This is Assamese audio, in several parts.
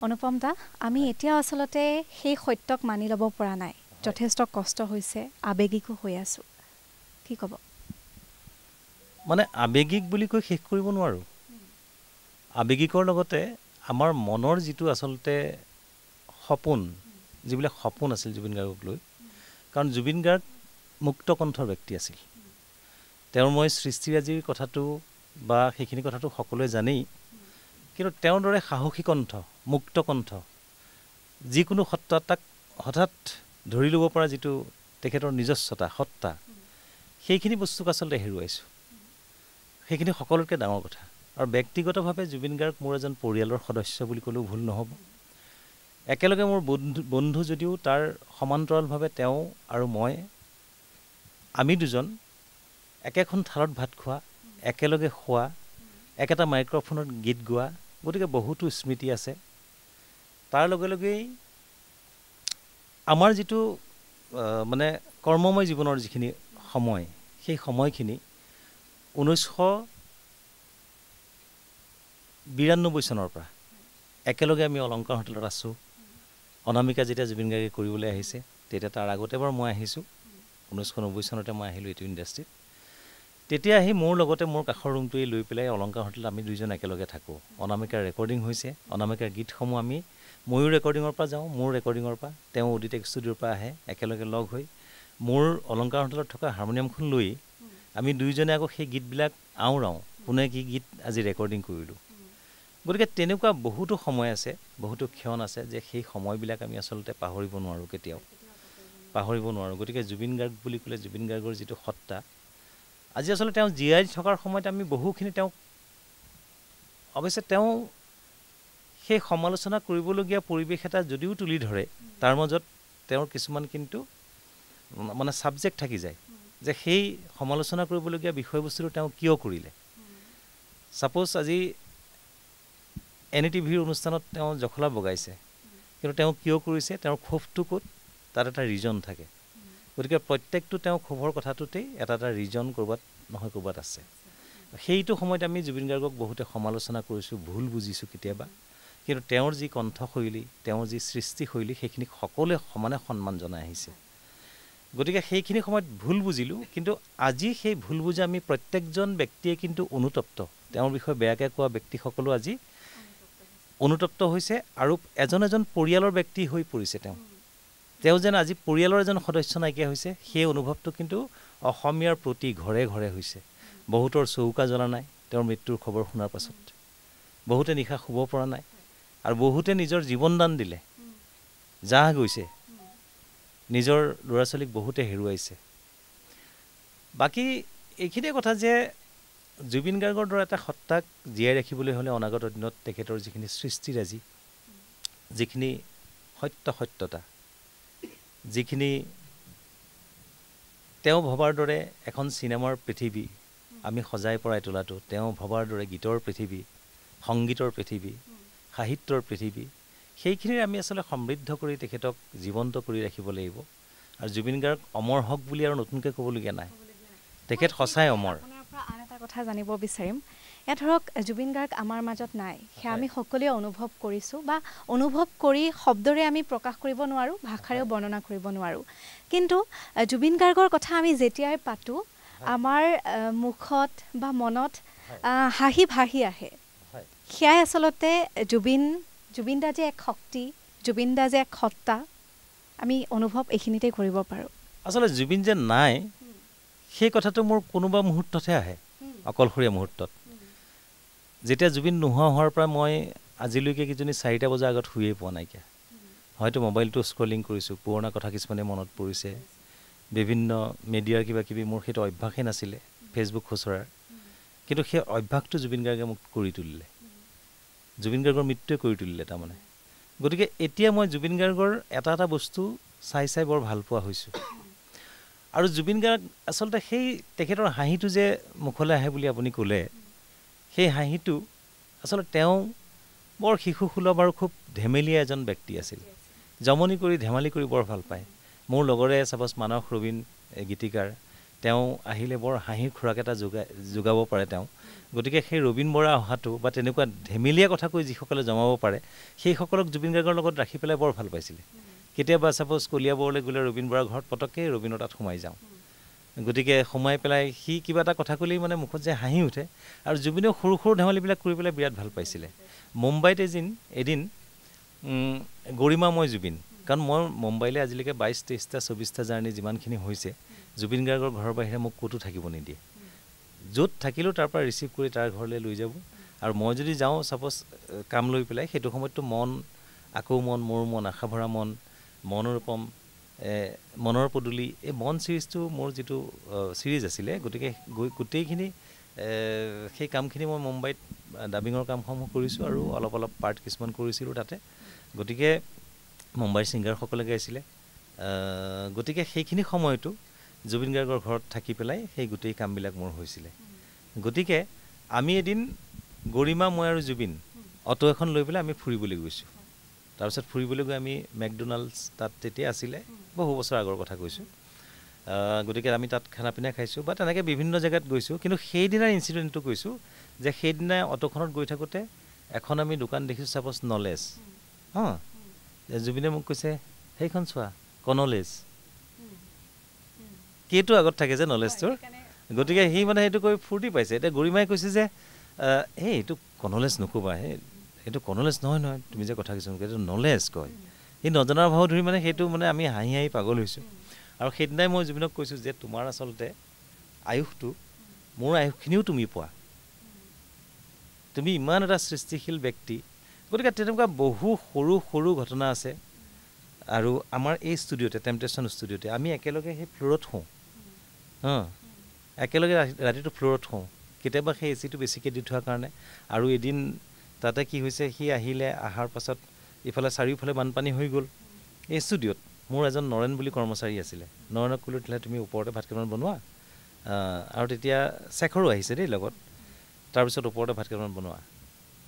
অনুপম দা আমি এতিয়া আসলতে সেই সত্যক মানি ল'ব পৰা নাই যথেষ্ট কষ্ট হৈছে আবেগিকো হৈ আছো কি ক'ব মানে আবেগিক বুলি কৈ শেষ কৰিব নোৱাৰো আবেগিকৰ লগতে আমাৰ মনৰ যিটো আসলতে সপোন যিবিলাক সপোন আছিল জুবিন গাৰ্গক লৈ কাৰণ জুবিন গাৰ্গ মুক্ত কণ্ঠৰ ব্যক্তি আছিল তেওঁৰ মই সৃষ্টিৰাজিৰ কথাটো বা সেইখিনি কথাটো সকলোৱে জানেই কিন্তু তেওঁৰ দৰে সাহসী কণ্ঠ মুক্ত কণ্ঠ যিকোনো সত্তা তাক হঠাৎ ধৰি ল'ব পৰা যিটো তেখেতৰ নিজস্বতা সত্তা সেইখিনি বস্তুক আচলতে হেৰুৱাইছোঁ সেইখিনি সকলোতকৈ ডাঙৰ কথা আৰু ব্যক্তিগতভাৱে জুবিন গাৰ্গ মোৰ এজন পৰিয়ালৰ সদস্য বুলি ক'লেও ভুল নহ'ব একেলগে মোৰ বন্ধু যদিও তাৰ সমান্তৰালভাৱে তেওঁ আৰু মই আমি দুজন একেখন থালত ভাত খোৱা একেলগে খোৱা একেটা মাইক্ৰফোনত গীত গোৱা গতিকে বহুতো স্মৃতি আছে তাৰ লগে লগেই আমাৰ যিটো মানে কৰ্মময় জীৱনৰ যিখিনি সময় সেই সময়খিনি 1992 চনৰ পৰা একেলগে আমি অলংকাৰ হোটেলত আছোঁ অনামিকা যেতিয়া জুবিন গাৰ্গে কৰিবলৈ আহিছে তেতিয়া তাৰ আগতে এবাৰ মই আহিছোঁ 1990 চনতে মই আহিলোঁ এইটো ইণ্ডাষ্ট্ৰীত তেতিয়া আহি মোৰ লগতে মোৰ কাষৰ ৰুমটোৱে লৈ পেলাই অলংকাৰ হোটেলত আমি দুইজন একেলগে থাকোঁ অনামিকাৰ ৰেকৰ্ডিং হৈছে অনামিকাৰ গীতসমূহ আমি ময়ো ৰেকৰ্ডিঙৰ পৰা যাওঁ মোৰ ৰেকৰ্ডিঙৰ পৰা তেওঁ অডিটেক ষ্টুডিঅ'ৰ পৰা আহে একেলগে লগ হৈ মোৰ অলংকাৰ হোটেলত থকা হাৰমনিয়ামখন লৈ আমি দুইজনে আকৌ সেই গীতবিলাক আওৰাওঁ কোনে কি গীত আজি ৰেকৰ্ডিং কৰিলোঁ গতিকে তেনেকুৱা বহুতো সময় আছে বহুতো ক্ষণ আছে যে সেই সময়বিলাক আমি আচলতে পাহৰিব নোৱাৰোঁ কেতিয়াও পাহৰিব নোৱাৰোঁ গতিকে জুবিন গাৰ্গ বুলি ক'লে জুবিন গাৰ্গৰ যিটো সত্তা আজি আচলতে তেওঁ জীয়াই থকাৰ সময়ত আমি বহুখিনি তেওঁক অৱশ্যে তেওঁ সেই সমালোচনা কৰিবলগীয়া পৰিৱেশ এটা যদিও তুলি ধৰে তাৰ মাজত তেওঁৰ কিছুমান কিন্তু মানে ছাবজেক্ট থাকি যায় যে সেই সমালোচনা কৰিবলগীয়া বিষয়বস্তুটো তেওঁ কিয় কৰিলে ছাপ'জ আজি NDTVৰ অনুষ্ঠানত তেওঁ জখলা বগাইছে কিন্তু তেওঁ কিয় কৰিছে তেওঁৰ ক্ষোভটো ক'ত তাত এটা ৰিজন থাকে গতিকে প্ৰত্যেকটো তেওঁ ক্ষোভৰ কথাটোতেই এটা এটা ৰিজন ক'ৰবাত নহয় ক'ৰবাত আছে সেইটো সময়ত আমি জুবিন গাৰ্গক বহুতে সমালোচনা কৰিছোঁ ভুল বুজিছোঁ কেতিয়াবা কিন্তু তেওঁৰ যি কণ্ঠশৈলী তেওঁৰ যি সৃষ্টিশৈলী সেইখিনিক সকলোৱে সমানে সন্মান জনাই আহিছে গতিকে সেইখিনি সময়ত ভুল বুজিলোঁ কিন্তু আজি সেই ভুল বুজা আমি প্ৰত্যেকজন ব্যক্তিয়ে কিন্তু অনুতপ্ত তেওঁৰ বিষয়ে বেয়াকৈ কোৱা ব্যক্তিসকলো আজি অনুতপ্ত হৈছে আৰু এজন এজন পৰিয়ালৰ ব্যক্তি হৈ পৰিছে তেওঁ যেন আজি পৰিয়ালৰ এজন সদস্য নাইকিয়া হৈছে সেই অনুভৱটো কিন্তু অসমীয়াৰ প্ৰতি ঘৰে ঘৰে হৈছে বহুতৰ চৌকা জ্বলা নাই তেওঁৰ মৃত্যুৰ খবৰ শুনাৰ পাছত বহুতে নিশা শুব পৰা নাই আৰু বহুতে নিজৰ জীৱন দান দিলে জাহ গৈছে নিজৰ ল'ৰা ছোৱালীক বহুতে হেৰুৱাইছে বাকী এইখিনিয়ে কথা যে জুবিন গাৰ্গৰ দৰে এটা সত্তাক জীয়াই ৰাখিবলৈ হ'লে অনাগত দিনত তেখেতৰ যিখিনি সৃষ্টিৰাজি যিখিনি সত্যতা যিখিনি তেওঁ ভবাৰ দৰে এখন চিনেমাৰ পৃথিৱী আমি সজাই পৰাই তোলাটো তেওঁ ভবাৰ দৰে গীতৰ পৃথিৱী সংগীতৰ পৃথিৱী সাহিত্যৰ পৃথিৱী সেইখিনিৰ আমি আচলতে সমৃদ্ধ কৰি তেখেতক জীৱন্ত কৰি ৰাখিব লাগিব আৰু জুবিন গাৰ্গ অমৰ হওক বুলি আৰু নতুনকৈ ক'বলগীয়া নাই তেখেত সঁচাই অমৰ আন এটা কথা জানিব বিচাৰিম এয়া ধৰক জুবিন গাৰ্গ আমাৰ মাজত নাই সেয়া আমি সকলোৱে অনুভৱ কৰিছোঁ বা অনুভৱ কৰি শব্দৰে আমি প্ৰকাশ কৰিব নোৱাৰোঁ ভাষাৰেও বৰ্ণনা কৰিব নোৱাৰোঁ কিন্তু জুবিন গাৰ্গৰ কথা আমি যেতিয়াই পাতোঁ আমাৰ মুখত বা মনত হাঁহি ভাহি আহে সেয়াই আচলতে জুবিন দা যে এক শক্তি জুবিন দা যে এক সত্তা আমি অনুভৱ এইখিনিতে কৰিব পাৰোঁ আচলতে জুবিন যে নাই সেই কথাটো মোৰ কোনোবা মুহূৰ্ততহে আহে অকলশৰীয়া মুহূৰ্তত যেতিয়া জুবিন নোহোৱা হোৱাৰ পৰা মই আজিলৈকে কিজনী 4টা বজাৰ আগত শুয়েই পোৱা নাইকিয়া হয়তো মোবাইলটো স্ক্ৰলিং কৰিছোঁ পুৰণা কথা কিছুমানে মনত পৰিছে বিভিন্ন মিডিয়াৰ কিবা কিবি মোৰ সেইটো অভ্যাসেই নাছিলে ফেচবুক খুচৰাৰ কিন্তু সেই অভ্যাসটো জুবিন গাৰ্গে মোক কৰি তুলিলে জুবিন গাৰ্গৰ মৃত্যুৱে কৰি তুলিলে তাৰমানে গতিকে এতিয়া মই জুবিন গাৰ্গৰ এটা এটা বস্তু চাই বৰ ভাল পোৱা হৈছোঁ আৰু জুবিন গাৰ্গ আচলতে সেই তেখেতৰ হাঁহিটো যে মুখলৈ আহে বুলি আপুনি ক'লে সেই হাঁহিটো আচলতে তেওঁ বৰ শিশুসুলভ আৰু খুব ধেমেলীয়া এজন ব্যক্তি আছিল জমনি কৰি ধেমালি কৰি বৰ ভাল পায় মোৰ লগৰে ছাপ'জ মানস ৰবীন গীতিকাৰ তেওঁ আহিলে বৰ হাঁহিৰ খোৰাক এটা যোগাব পাৰে তেওঁ গতিকে সেই ৰবীন বৰা অহাটো বা তেনেকুৱা ধেমেলীয়া কথা কৈ যিসকলে জমাব পাৰে সেইসকলক জুবিন গাৰ্গৰ লগত ৰাখি পেলাই বৰ ভাল পাইছিলে কেতিয়াবা সাপোজ কলিয়াবৰলৈ গ'লে ৰবীন বৰাৰ ঘৰত পটককৈ ৰবীনৰ তাত সোমাই যাওঁ গতিকে সোমাই পেলাই সি কিবা এটা কথা ক'লেই মানে মুখত যে হাঁহি উঠে আৰু জুবিনেও সৰু সৰু ধেমালিবিলাক কৰি পেলাই বিৰাট ভাল পাইছিলে মুম্বাইত এদিন গৰিমা মই জুবিন কাৰণ মই মুম্বাইলৈ আজিলৈকে 22-23টা 24টা জাৰ্ণি যিমানখিনি হৈছে জুবিন গাৰ্গৰ ঘৰৰ বাহিৰে মোক ক'তো থাকিব নিদিয়ে য'ত থাকিলেও তাৰ পৰা ৰিচিভ কৰি তাৰ ঘৰলৈ লৈ যাব আৰু মই যদি যাওঁ সাপোজ কাম লৈ পেলাই সেইটো সময়ততো মন আকৌ মন মোৰ মন আশাভৰা মন মনোৰূপম মনৰ পদূলি এই মন চিৰিজটো মোৰ যিটো চিৰিজ আছিলে গতিকে গোটেইখিনি সেই কামখিনি মই মুম্বাইত ডাবিঙৰ কামসমূহ কৰিছোঁ আৰু অলপ পাৰ্ট কিছুমান কৰিছিলোঁ তাতে গতিকে মুম্বাইৰ ছিংগাৰসকলে গাইছিলে গতিকে সেইখিনি সময়তো জুবিন গাৰ্গৰ ঘৰত থাকি পেলাই সেই গোটেই কামবিলাক মোৰ হৈছিলে গতিকে আমি এদিন গৰিমা মই আৰু জুবিন অটো এখন লৈ পেলাই আমি ফুৰিবলৈ গৈছোঁ তাৰপিছত ফুৰিবলৈ গৈ আমি মেকডোনাল্ডছ তাত তেতিয়া আছিলে বহু বছৰ আগৰ কথা কৈছোঁ গতিকে আমি তাত খানা পিনা খাইছোঁ বা তেনেকৈ বিভিন্ন জেগাত গৈছোঁ কিন্তু সেইদিনাৰ ইনচিডেণ্টটো কৈছোঁ যে সেইদিনা অটোখনত গৈ থাকোঁতে এখন আমি দোকান দেখিছোঁ সাপোজ নলেজ জুবিনে মোক কৈছে সেইখন চোৱা কনলেজ কেইটো আগত থাকে যে নলেজটোৰ গতিকে সি মানে সেইটো কৈ ফূৰ্তি পাইছে এতিয়া গৰিমাই কৈছে যে এইটো কনলেজ নক'বা এইটো কনলেজ নহয় তুমি যে কথা কিছুমান এইটো নলেজ কয় সি নজনাৰ ভাও ধৰি মানে সেইটো মানে আমি হাঁহি পাগল হৈছোঁ আৰু সেইদিনাই মই জুবিনক কৈছোঁ যে তোমাৰ আচলতে আয়ুসটো মোৰ আয়ুসখিনিও তুমি পোৱা তুমি ইমান এটা সৃষ্টিশীল ব্যক্তি গতিকে তেনেকুৱা বহু সৰু ঘটনা আছে আৰু আমাৰ এই ষ্টুডিঅ'তে টেম্পটেশ্যন ষ্টুডিঅ'তে আমি একেলগে সেই ফ্ল'ৰত শুওঁ একেলগে ৰাতিটো ফ্ল'ৰত শুওঁ কেতিয়াবা সেই এচিটো বেছিকৈ দি থোৱাৰ কাৰণে আৰু এদিন তাতে কি হৈছে সি আহিলে অহাৰ পাছত ইফালে চাৰিওফালে বানপানী হৈ গ'ল এই ষ্টুডিঅ'ত মোৰ এজন নৰেন বুলি কৰ্মচাৰী আছিলে নৰেনক ক'লোঁ তেতিয়াহ'লে তুমি ওপৰতে ভাত কেইটামান বনোৱা আৰু তেতিয়া শেখৰো আহিছে দেই লগত তাৰপিছত ওপৰতে ভাত কেইটামান বনোৱা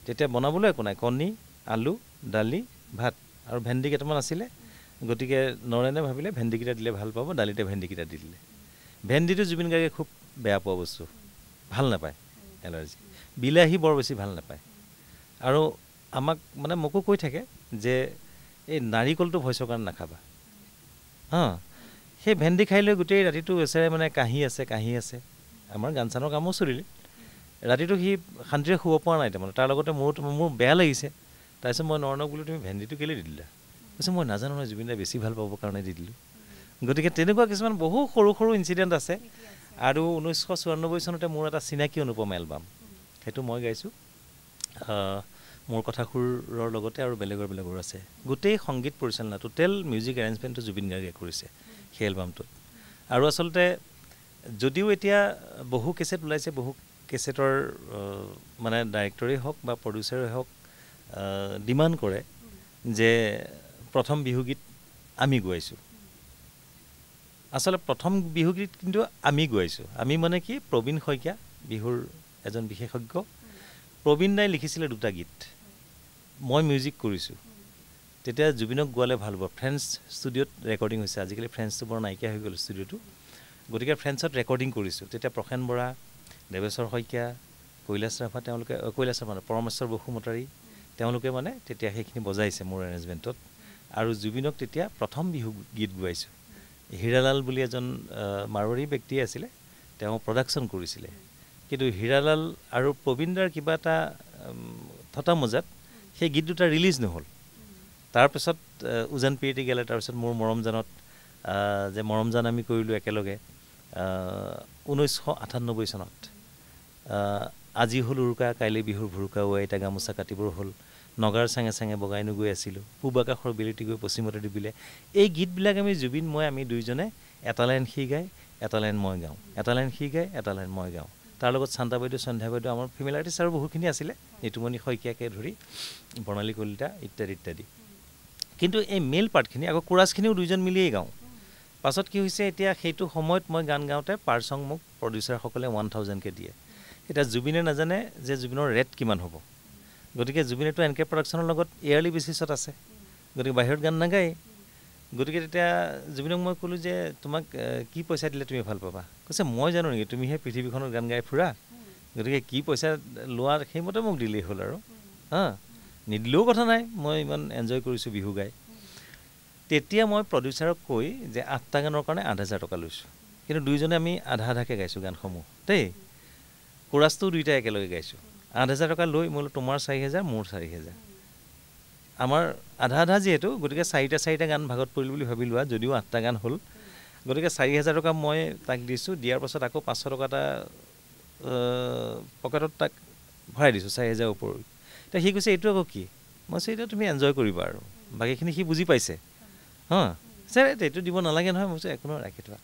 তেতিয়া বনাবলৈ একো নাই কণী আলু দালি ভাত আৰু ভেন্দি কেইটামান আছিলে গতিকে নৰেনে ভাবিলে ভেন্দিকেইটা দিলে ভাল পাব দালিতে ভেন্দিকেইটা দি দিলে ভেন্দিটো জুবিন গাৰ্গে খুব বেয়া পোৱা বস্তু ভাল নাপায় এলাৰ্জি বিলাহী বৰ বেছি ভাল নাপায় আৰু আমাক মানে মোকো কৈ থাকে যে এই নাৰিকলটো ভইচৰ কাৰণে নাখাবা সেই ভেন্দি খাই লৈ গোটেই ৰাতিটো বেচেৰে মানে কাঁহি আছে আমাৰ গান চানৰ কামো চলিলে ৰাতিটো সি শান্তিৰে শুব পৰা নাই তাৰমানে তাৰ লগতে মোৰ বেয়া লাগিছে তাৰপিছত মই নৰেনক বোলো তুমি ভেন্দিটো কেলৈ দি দিলা কৈছে মই নাজানো নহয় জুবিন দাই বেছি ভাল পাবৰ কাৰণে দি দিলোঁ গতিকে তেনেকুৱা কিছুমান বহু সৰু ইনচিডেণ্ট আছে আৰু 1994 চনতে মোৰ এটা চিনাকি অনুপম এলবাম সেইটো মই গাইছোঁ মোৰ কথাসুৰৰ লগতে আৰু বেলেগৰ আছে গোটেই সংগীত পৰিচালনা টোটেল মিউজিক এৰেঞ্জমেণ্টটো জুবিন গাৰ্গে কৰিছে সেই এলবামটোত আৰু আচলতে যদিও এতিয়া বহু কেছেট ওলাইছে বহু কেছেটৰ মানে ডাইৰেক্টৰেই হওক বা প্ৰডিউচাৰেই হওক ডিমাণ্ড কৰে যে প্ৰথম বিহুগীত আমি গোৱাইছোঁ আচলতে প্ৰথম বিহুগীত কিন্তু আমি গোৱাইছোঁ আমি মানে কি প্ৰবীণ শইকীয়া বিহুৰ এজন বিশেষজ্ঞ প্ৰবীণ দাই লিখিছিলে 2টা গীত মই মিউজিক কৰিছোঁ তেতিয়া জুবিনক গোৱালে ভাল হ'ব ফ্ৰেন্স ষ্টুডিঅ'ত ৰেকৰ্ডিং হৈছে আজিকালি ফ্ৰেন্সটো বৰ নাইকিয়া হৈ গ'ল ষ্টুডিঅ'টো গতিকে ফ্ৰেন্সত ৰেকৰ্ডিং কৰিছোঁ তেতিয়া প্ৰসেন বৰা দেৱেশ্বৰ শইকীয়া কৈলাশ ৰাভা তেওঁলোকে কৈলাশ ৰাভা পৰমেশ্বৰ বসুমতাৰী তেওঁলোকে মানে তেতিয়া সেইখিনি বজাইছে মোৰ এৰেঞ্জমেণ্টত আৰু জুবিনক তেতিয়া প্ৰথম বিহু গীত গোৱাইছোঁ হীৰালাল বুলি এজন মাৰোৱাৰী ব্যক্তি আছিলে তেওঁ প্ৰডাকশ্যন কৰিছিলে কিন্তু হীৰালাল আৰু প্ৰবীণদাৰ কিবা এটা থটা মজাত সেই গীত দুটা ৰিলিজ নহ'ল তাৰপিছত উজান পিৰিতি গেলে তাৰপিছত মোৰ মৰমজানত যে মৰমজান আমি কৰিলোঁ একেলগে 1998 চনত আজি হ'ল উৰুকা কাইলৈ বিহুৰ ভুৰুকা এতিয়া গামোচা কাটিবৰ হ'ল নগাৰ চাঙে বগাই নগৈ আছিলোঁ পূব আকাশৰ বিলিতি গৈ পশ্চিমতে ডুবিলে এই গীতবিলাক আমি জুবিন আমি দুইজনে এটা লাইন সি গাই এটা লাইন মই গাওঁ এটা লাইন সি গাই এটা লাইন মই গাওঁ তাৰ লগত শান্তা বাইদেউ সন্ধ্যা বাইদেউ আমাৰ ফিমেল আৰ্টিষ্ট আৰু বহুখিনি আছিলে নিতুমণি শইকীয়াকে ধৰি বৰ্ণালী কলিতা ইত্যাদি কিন্তু এই মেল পাৰ্টখিনি আকৌ কোৰাছখিনিও দুইজন মিলিয়েই গাওঁ পাছত কি হৈছে এতিয়া সেইটো সময়ত মই গান গাওঁতে পাৰ চং মোক প্ৰডিউচাৰসকলে 1000কে দিয়ে এতিয়া জুবিনে নাজানে যে জুবিনৰ ৰেট কিমান হ'ব গতিকে জুবিনেতো এনকে প্ৰডাকশ্যনৰ লগত ইয়াৰলি বেচিছত আছে গতিকে বাহিৰত গান নাগায় গতিকে তেতিয়া জুবিনক মই ক'লোঁ যে তোমাক কি পইচা দিলে তুমি ভাল পাবা কৈছে মই জানো নেকি তুমিহে পৃথিৱীখনত গান গাই ফুৰা গতিকে কি পইচা লোৱা সেইমতে মোক দিলেই হ'ল আৰু হা নিদিলেও কথা নাই মই ইমান এনজয় কৰিছোঁ বিহু গাই তেতিয়া মই প্ৰডিউচাৰক কৈ যে 8টা গানৰ কাৰণে 8,000 টকা লৈছোঁ কিন্তু দুইজনে আমি আধা আধাকৈ গাইছোঁ গানসমূহ দেই কোৰাছটো দুইটা একেলগে গাইছোঁ 8,000 টকা লৈ মই তোমাৰ 4,000 মোৰ 4,000 আমাৰ আধা আধা যিহেতু গতিকে 4টা গান ভাগত পৰিল বুলি ভাবি লোৱা যদিও 8টা গান হ'ল গতিকে 4,000 টকা মই তাক দিছোঁ দিয়াৰ পাছত আকৌ 500 টকা এটা পকেটত তাক ভৰাই দিছোঁ 4,000 ওপৰত এতিয়া সি কৈছে এইটো আকৌ কি মই কৈছোঁ এতিয়া তুমি এনজয় কৰিবা আৰু বাকীখিনি সি বুজি পাইছে হা ছাৰ এইটো দিব নালাগে নহয় মই কৈছোঁ একো নহয় ৰাখি থোৱা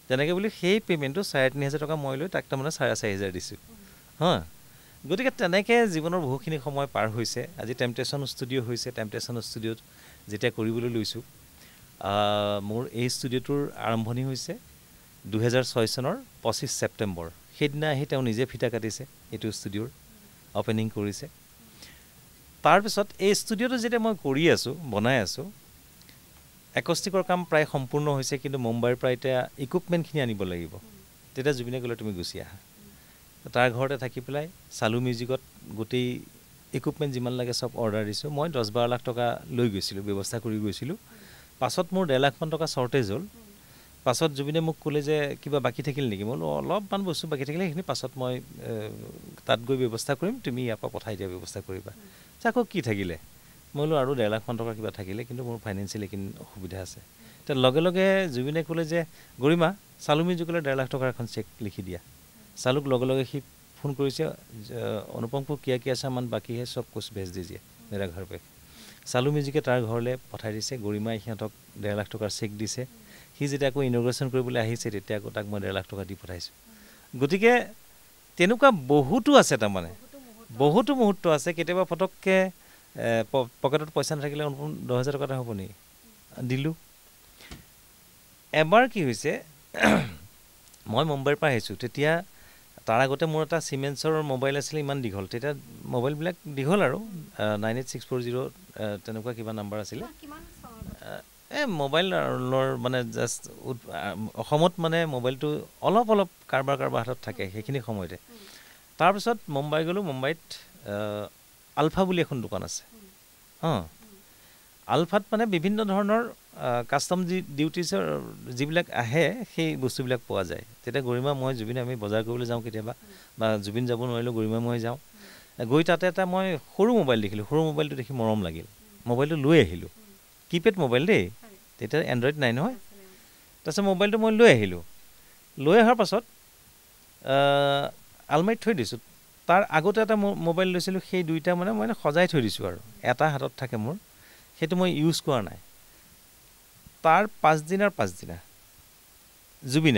তেনেকৈ বুলি সেই পে'মেণ্টটো 3,500 টকা মই লৈ তাক তাৰমানে 4,500 দিছোঁ হা গতিকে তেনেকৈ জীৱনৰ বহুখিনি সময় পাৰ হৈছে আজি টেম্পটেশ্যন ষ্টুডিঅ' হৈছে টেম্পটেশ্যন ষ্টুডিঅ'ত যেতিয়া কৰিবলৈ লৈছোঁ মোৰ এই ষ্টুডিঅ'টোৰ আৰম্ভণি হৈছে 2006 চনৰ 25 ছেপ্টেম্বৰ সেইদিনা আহি তেওঁ নিজে ফিটা কাটিছে এইটো ষ্টুডিঅ'ৰ অপেনিং কৰিছে তাৰপিছত এই ষ্টুডিঅ'টো যেতিয়া মই কৰি আছোঁ বনাই আছোঁ একষ্টিকৰ কাম প্ৰায় সম্পূৰ্ণ হৈছে কিন্তু মুম্বাইৰ পৰা এতিয়া ইকুইপমেণ্টখিনি আনিব লাগিব তেতিয়া জুবিনে ক'লে তুমি গুচি আহা তাৰ ঘৰতে থাকি পেলাই চালু মিউজিকত গোটেই ইকুইপমেণ্ট যিমান লাগে চব অৰ্ডাৰ দিছোঁ মই 10-12 লাখ টকা লৈ গৈছিলোঁ ব্যৱস্থা কৰি গৈছিলোঁ পাছত মোৰ 1.5 লাখ মান টকা শ্বৰ্টেজ হ'ল পাছত জুবিনে মোক ক'লে যে কিবা বাকী থাকিল নেকি মই বোলো অলপমান বস্তু বাকী থাকিলে সেইখিনি পাছত মই তাত গৈ ব্যৱস্থা কৰিম তুমি ইয়াৰ পৰা পঠাই দিয়া ব্যৱস্থা কৰিবা আকৌ কি থাকিলে মই বোলো আৰু 1.5 লাখ মান টকা কিবা থাকিলে কিন্তু মোৰ ফাইনেন্সিয়েলি এইখিনি অসুবিধা আছে এতিয়া লগে লগে জুবিনে ক'লে যে গৰিমা চালু মিউজিকলৈ 1.5 লাখ টকাৰ এখন চেক লিখি দিয়া চালুক লগে লগে সি ফোন কৰিছে অনুপম কো কিয়া কিয়া সামান বাকী হে চব কুছ ভেজ দিজিয়ে মেৰা ঘৰ পে চালু মিউজিকে তাৰ ঘৰলৈ পঠাই দিছে গৰিমাই সিহঁতক 1.5 লাখ টকাৰ চেক দিছে সি যেতিয়া আকৌ ইনগ্ৰেশ্যন কৰিবলৈ আহিছে তেতিয়া আকৌ তাক মই 1.5 লাখ টকা দি পঠাইছোঁ গতিকে তেনেকুৱা বহুতো আছে তাৰমানে বহুতো মুহূৰ্ত আছে কেতিয়াবা ফটককৈ পকেটত পইচা নাথাকিলে 10,000 টকা এটা হ'ব নেকি দিলোঁ এবাৰ কি হৈছে মই মুম্বাইৰ পৰা আহিছোঁ তেতিয়া তাৰ আগতে মোৰ এটা চিমেন্সৰ মোবাইল আছিলে ইমান দীঘল তেতিয়া মোবাইলবিলাক দীঘল আৰু 98640 তেনেকুৱা কিবা নাম্বাৰ আছিলে এই মোবাইলৰ মানে জাষ্ট অসমত মানে মোবাইলটো অলপ কাৰোবাৰ হাতত থাকে সেইখিনি সময়তে তাৰপিছত মুম্বাই গ'লোঁ মুম্বাইত আলফা বুলি এখন দোকান আছে অঁ আলফাত মানে বিভিন্ন ধৰণৰ কাষ্টম ডিউটিছৰ যিবিলাক আহে সেই বস্তুবিলাক পোৱা যায় তেতিয়া গৰিমা মই জুবিন আমি বজাৰ কৰিবলৈ যাওঁ কেতিয়াবা বা জুবিন যাব নোৱাৰিলেও গৰিমা মই যাওঁ গৈ তাতে এটা মই সৰু মোবাইল দেখিলোঁ সৰু মোবাইলটো দেখি মৰম লাগিল মোবাইলটো লৈ আহিলোঁ কিপেড মোবাইল দেই তেতিয়া এণ্ড্ৰইড নাই নহয় তাৰপিছত মোবাইলটো মই লৈ আহিলোঁ লৈ অহাৰ পাছত আলমাৰীত থৈ দিছোঁ তাৰ আগতে এটা মোবাইল লৈছিলোঁ সেই দুইটা মানে মই সজাই থৈ দিছোঁ আৰু এটা হাতত থাকে মোৰ সেইটো মই ইউজ কৰা নাই তাৰ পাঁচদিনা জুবিন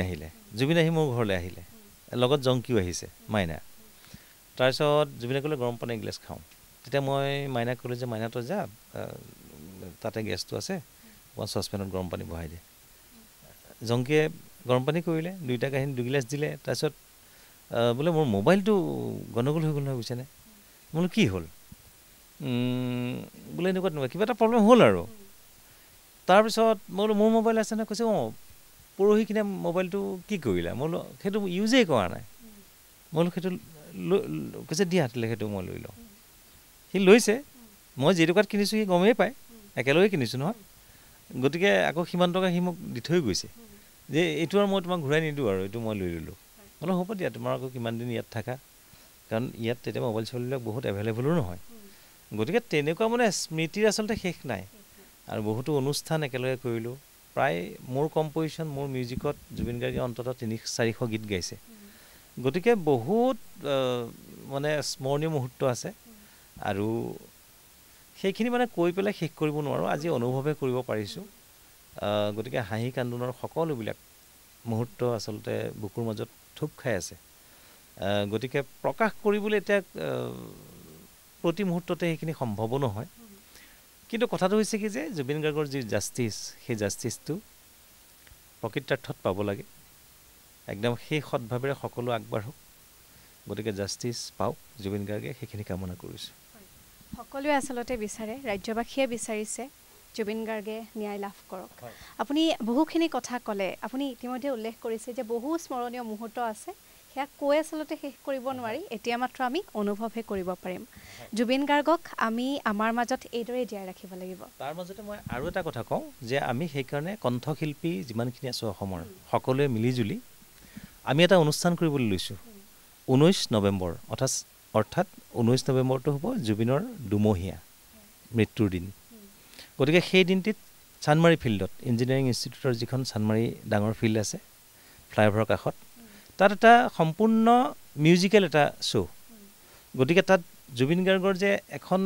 আহি মোৰ ঘৰলৈ আহিলে লগত জংকিও আহিছে মাইনা তাৰপিছত জুবিনে ক'লে গৰম পানী এগিলাচ খাওঁ তেতিয়া মই মাইনাক ক'লোঁ যে মাইনা তই যা তাতে গেছটো আছে অকণমান চচপেনত গৰম পানী বহাই দিয়ে জংকিয়ে গৰম পানী কৰিলে দুইটা কাহিনী দুগিলাচ দিলে তাৰপিছত বোলে মোৰ মোবাইলটো গণ্ডগোল হৈ গ'ল নহয় বুজিছেনে বোলো কি হ'ল বোলে এনেকুৱা কিবা এটা প্ৰব্লেম হ'ল আৰু তাৰপিছত মই বোলো মোৰ মোবাইল আছে নহয় কৈছে অঁ পৰহি কিনে মোবাইলটো কি কৰিলা মই বোলো সেইটো ইউজেই কৰা নাই মই বোলো সেইটো কৈছে দিয়া দিলে সেইটো মই লৈ লওঁ সি লৈছে মই যি টকাত কিনিছোঁ সি গমেই পায় একেলগে কিনিছোঁ নহয় গতিকে আকৌ সিমান টকা সি মোক দি থৈ গৈছে যে এইটো আৰু মই তোমাক ঘূৰাই নিদিওঁ আৰু এইটো মই লৈ ল'লোঁ বোলো হ'ব দিয়া তোমাৰ আকৌ কিমান দিন ইয়াত থাকা কাৰণ ইয়াত তেতিয়া মোবাইল চোবাইলবিলাক বহুত এভেইলেবলো নহয় গতিকে তেনেকুৱা মানে স্মৃতিৰ আচলতে শেষ নাই আৰু বহুতো অনুষ্ঠান একেলগে কৰিলোঁ প্ৰায় মোৰ কম্প'জিশ্যন মোৰ মিউজিকত জুবিন গাৰ্গে অন্ততঃ 300-400 গীত গাইছে গতিকে বহুত মানে স্মৰণীয় মুহূৰ্ত আছে আৰু সেইখিনি মানে কৈ পেলাই শেষ কৰিব নোৱাৰোঁ আজি অনুভৱে কৰিব পাৰিছোঁ গতিকে হাঁহি কান্দোনৰ সকলোবিলাক মুহূৰ্ত আচলতে বুকুৰ মাজত থুপ খাই আছে গতিকে প্ৰকাশ কৰিবলৈ এতিয়া প্ৰতি মুহূৰ্ততে সেইখিনি সম্ভৱো নহয় কিন্তু কথাটো হৈছে কি যে জুবিন গাৰ্গৰ যি জাষ্টিছ সেই জাষ্টিছটো প্ৰকৃতাৰ্থত পাব লাগে একদম সেই সৎভাৱেৰে সকলো আগবাঢ়ক গতিকে জাষ্টিছ পাওক জুবিন গাৰ্গে সেইখিনি কামনা কৰিছোঁ সকলোৱে আচলতে বিচাৰে ৰাজ্যবাসীয়ে বিচাৰিছে জুবিন গাৰ্গে ন্যায় লাভ কৰক আপুনি বহুখিনি কথা ক'লে আপুনি ইতিমধ্যে উল্লেখ কৰিছে যে বহু স্মৰণীয় মুহূৰ্ত আছে সেয়া কৈ আচলতে শেষ কৰিব নোৱাৰি এতিয়া মাত্ৰ আমি অনুভৱহে কৰিব পাৰিম জুবিন গাৰ্গক আমি আমাৰ মাজত এইদৰে জীয়াই ৰাখিব লাগিব তাৰ মাজতে মই আৰু এটা কথা কওঁ যে আমি সেইকাৰণে কণ্ঠশিল্পী যিমানখিনি আছোঁ অসমৰ সকলোৱে মিলিজুলি আমি এটা অনুষ্ঠান কৰিবলৈ লৈছোঁ 19 নৱেম্বৰ অৰ্থাৎ 19 নৱেম্বৰটো হ'ব জুবিনৰ দুমহীয়া মৃত্যুৰ দিন গতিকে সেই দিনটিত চানমাৰী ফিল্ডত ইঞ্জিনিয়াৰিং ইনষ্টিটিউটৰ যিখন চানমাৰী ডাঙৰ ফিল্ড আছে ফ্লাইঅভাৰৰ কাষত তাত এটা সম্পূৰ্ণ মিউজিকেল এটা শ্ব' গতিকে তাত জুবিন গাৰ্গৰ যে এখন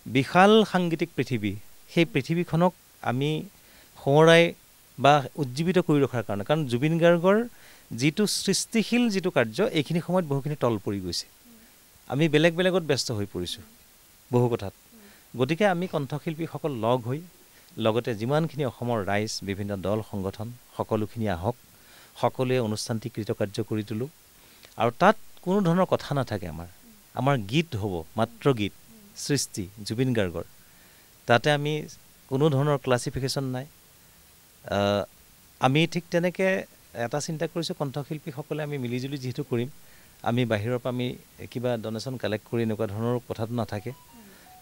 বিশাল সাংগীতিক পৃথিৱী সেই পৃথিৱীখনক আমি সোঁৱৰাই বা উজ্জীৱিত কৰি ৰখাৰ কাৰণে কাৰণ জুবিন গাৰ্গৰ যিটো সৃষ্টিশীল যিটো কাৰ্য এইখিনি সময়ত বহুখিনি তল পৰি গৈছে আমি বেলেগত ব্যস্ত হৈ পৰিছোঁ বহু কথাত গতিকে আমি কণ্ঠশিল্পীসকল লগ হৈ লগতে যিমানখিনি অসমৰ ৰাইজ বিভিন্ন দল সংগঠন সকলোখিনি আহক সকলোৱে অনুষ্ঠানটি কৃতকাৰ্য কৰি তোলোঁ আৰু তাত কোনো ধৰণৰ কথা নাথাকে আমাৰ গীত হ'ব মাত্ৰ গীত সৃষ্টি জুবিন গাৰ্গৰ তাতে আমি কোনো ধৰণৰ ক্লাছিফিকেশ্যন নাই আমি ঠিক তেনেকৈ এটা চিন্তা কৰিছোঁ কণ্ঠশিল্পীসকলে আমি মিলিজুলি যিহেতু কৰিম আমি বাহিৰৰ পৰা আমি কিবা ডনেশ্যন কালেক্ট কৰি এনেকুৱা ধৰণৰ কথাটো নাথাকে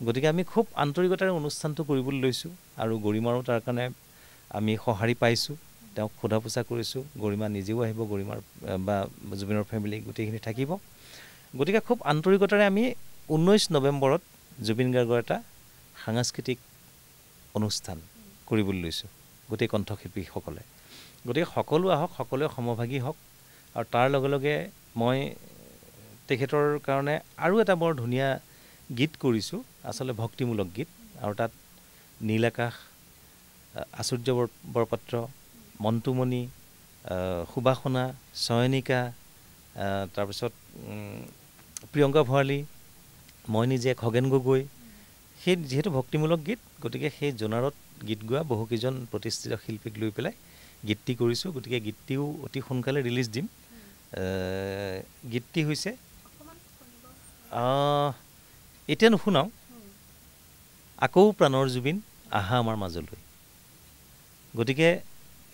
গতিকে আমি খুব আন্তৰিকতাৰে অনুষ্ঠানটো কৰিবলৈ লৈছোঁ আৰু গৰিমাৰো তাৰ কাৰণে আমি সঁহাৰি পাইছোঁ তেওঁক সোধা পোছা কৰিছোঁ গৰিমা নিজেও আহিব গৰিমাৰ বা জুবিনৰ ফেমিলি গোটেইখিনি থাকিব গতিকে খুব আন্তৰিকতাৰে আমি 19 নৱেম্বৰত জুবিন গাৰ্গৰ এটা সাংস্কৃতিক অনুষ্ঠান কৰিবলৈ লৈছোঁ গোটেই কণ্ঠশিল্পীসকলে গতিকে সকলো আহক সকলোৱে সমভাগী হওক আৰু তাৰ লগে লগে মই তেখেতৰ কাৰণে আৰু এটা বৰ ধুনীয়া গীত কৰিছোঁ আচলতে ভক্তিমূলক গীত আৰু তাত নীল আকাশ আচুৰ্য বৰপাত্ৰ মন্তুমণি সুবাসনা চয়নিকা তাৰপিছত প্ৰিয়ংকা ভঁৰালী মই নিজে খগেন গগৈ সেই যিহেতু ভক্তিমূলক গীত গতিকে সেই জোনাৰত গীত গোৱা বহুকেইজন প্ৰতিষ্ঠিত শিল্পীক লৈ পেলাই গীতটি কৰিছোঁ গতিকে গীতটিও অতি সোনকালে ৰিলিজ দিম গীতটি হৈছে এতিয়া নুশুনাওঁ আকৌ প্ৰাণৰ জুবিন আহা আমাৰ মাজলৈ গতিকে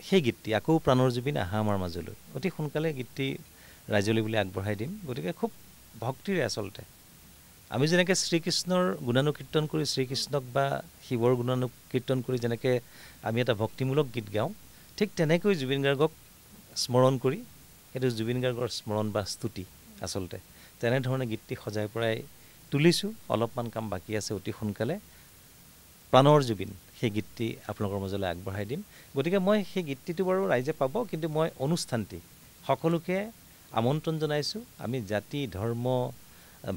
সেই গীতটি আকৌ প্ৰাণৰ জুবিন আহা আমাৰ মাজলৈ অতি সোনকালে গীতটি ৰাইজলৈ বুলি আগবঢ়াই দিম গতিকে খুব ভক্তিৰে আচলতে আমি যেনেকৈ শ্ৰীকৃষ্ণৰ গুণানুকীৰ্তন কৰি শ্ৰীকৃষ্ণক বা শিৱৰ গুণানুকীৰ্তন কৰি যেনেকৈ আমি এটা ভক্তিমূলক গীত গাওঁ ঠিক তেনেকৈ জুবিন গাৰ্গক স্মৰণ কৰি সেইটো জুবিন গাৰ্গৰ স্মৰণ বা স্তুতি আচলতে তেনেধৰণে গীতটি সজাই পৰাই তুলিছোঁ অলপমান কাম বাকী আছে অতি সোনকালে প্ৰাণৰ জুবিন সেই গীতটি আপোনালোকৰ মাজলৈ আগবঢ়াই দিম গতিকে মই সেই গীতটিটো বাৰু ৰাইজে পাব কিন্তু মই অনুষ্ঠানটি সকলোকে আমন্ত্ৰণ জনাইছোঁ আমি জাতি ধৰ্ম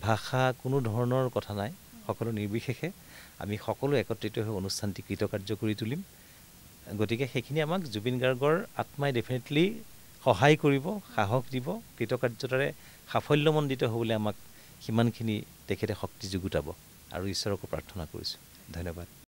ভাষা কোনো ধৰণৰ কথা নাই সকলো নিৰ্বিশেষে আমি সকলো একত্ৰিত হৈ অনুষ্ঠানটি কৃতকাৰ্য কৰি তুলিম গতিকে সেইখিনি আমাক জুবিন গাৰ্গৰ আত্মাই ডেফিনেটলি সহায় কৰিব সাহস দিব কৃতকাৰ্যতাৰে সাফল্যমণ্ডিত হ'বলৈ আমাক সিমানখিনি তেখেতে শক্তি যুগুতাব আৰু ঈশ্বৰকো প্ৰাৰ্থনা কৰিছোঁ ধন্যবাদ